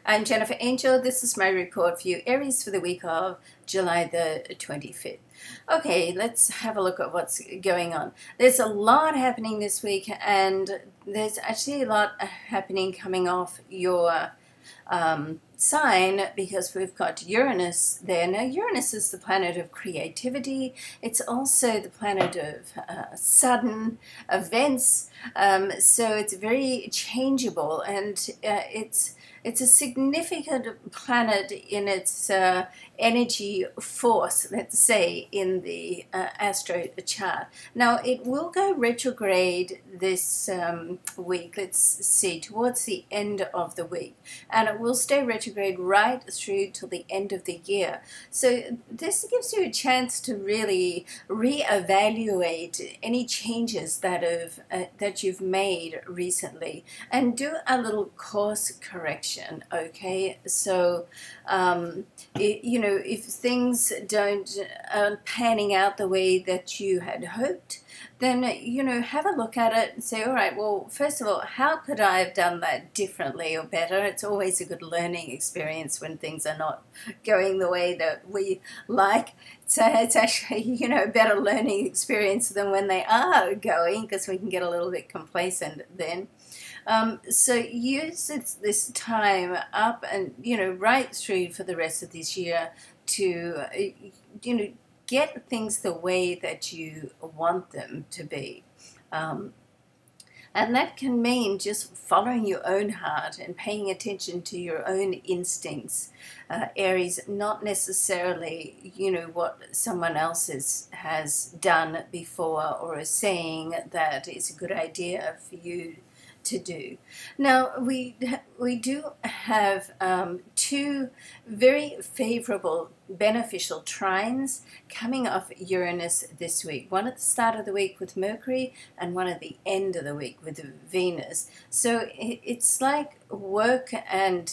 I'm Jennifer Angel. This is my report for you, Aries, for the week of July the 25th. Okay, let's have a look at what's going on. There's a lot happening this week, and there's actually a lot happening coming off your sign, because we've got Uranus there. Now, Uranus is the planet of creativity. It's also the planet of sudden events, so it's very changeable, and it's a significant planet in its energy force, let's say, in the astro chart. Now, it will go retrograde this week, let's see, towards the end of the week. And it will stay retrograde right through till the end of the year. So this gives you a chance to really reevaluate any changes that you've made recently, and do a little course correction. Okay, so if things aren't panning out the way that you had hoped, then have a look at it and say, all right, well, first of all, how could I have done that differently or better? It's always a good learning experience when things are not going the way that we like. So it's actually a better learning experience than when they are going, because we can get a little bit complacent then. So use this time up and right through for the rest of this year to get things the way that you want them to be. And that can mean just following your own heart and paying attention to your own instincts, Aries, not necessarily, what someone else has done before or is saying that is a good idea for you to do. Now, we do have two very favorable, beneficial trines coming off Uranus this week. One at the start of the week with Mercury, and one at the end of the week with Venus. So it's like work and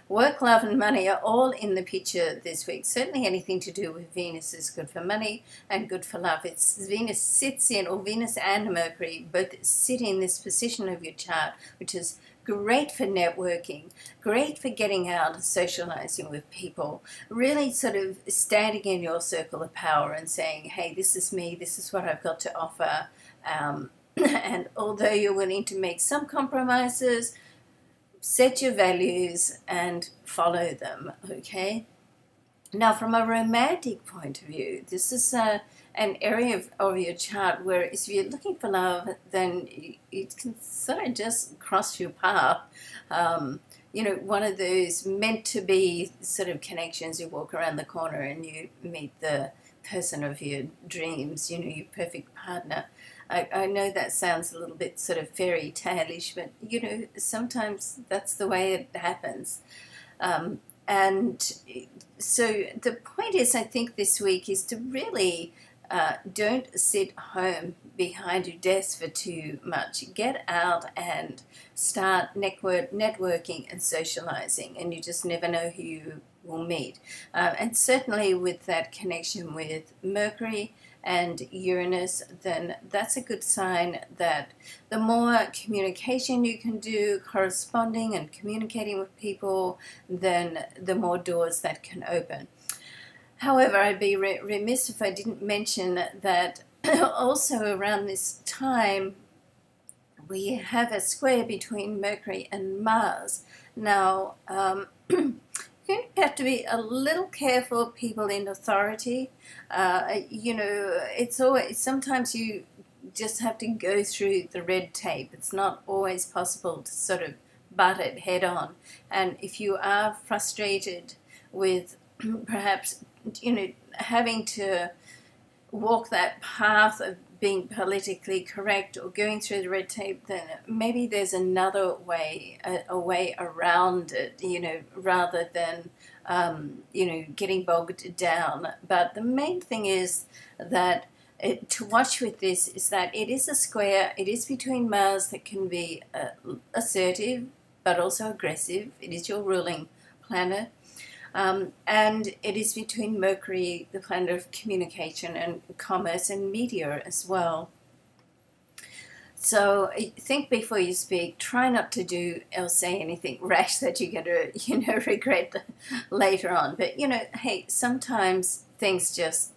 work, love, and money are all in the picture this week. Certainly anything to do with Venus is good for money and good for love. Venus sits in, or Venus and Mercury both sit in this position of your chart, which is great for networking, great for getting out and socializing with people, really sort of standing in your circle of power and saying, hey, this is me, this is what I've got to offer. And although you're willing to make some compromises, set your values and follow them, okay? Now, from a romantic point of view, this is an area of your chart where if you're looking for love, then you can sort of just cross your path. One of those meant-to-be sort of connections. You walk around the corner and you meet the person of your dreams, your perfect partner. I know that sounds a little bit sort of fairy tale-ish, but sometimes that's the way it happens. And so the point is, I think this week is to really don't sit home behind your desk for too much. Get out and start networking and socializing, and you just never know who you will meet. And certainly with that connection with Mercury and Uranus, then that's a good sign that the more communication you can do, corresponding and communicating with people, then the more doors that can open. However, I'd be remiss if I didn't mention that also around this time we have a square between Mercury and Mars. Now, you have to be a little careful, people in authority. It's always, sometimes you just have to go through the red tape. It's not always possible to sort of butt it head on. And if you are frustrated with perhaps, having to walk that path of being politically correct or going through the red tape, then maybe there's another way, a way around it, rather than, getting bogged down. But the main thing is that to watch with this is that it is a square. It is between Mars, that can be assertive but also aggressive. It is your ruling planet. And it is between Mercury, the planet of communication and commerce and media as well. So think before you speak. Try not to do or say anything rash that you're going to, regret later on. But, hey, sometimes things just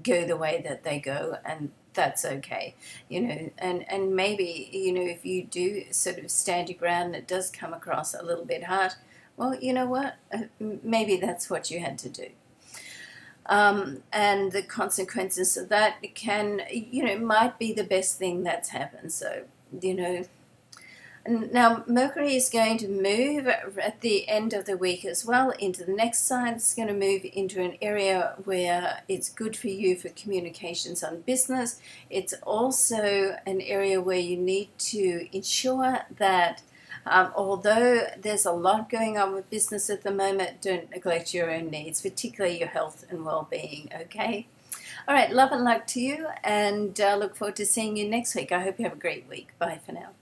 go the way that they go, and that's okay, and maybe, if you do sort of stand your ground and it does come across a little bit hard, well, you know what? Maybe that's what you had to do. And the consequences of that might be the best thing that's happened. So, now Mercury is going to move at the end of the week as well into the next sign. It's going to move into an area where it's good for you for communications on business. It's also an area where you need to ensure that although there's a lot going on with business at the moment, don't neglect your own needs, particularly your health and well-being, okay? All right, love and luck to you, and look forward to seeing you next week. I hope you have a great week. Bye for now.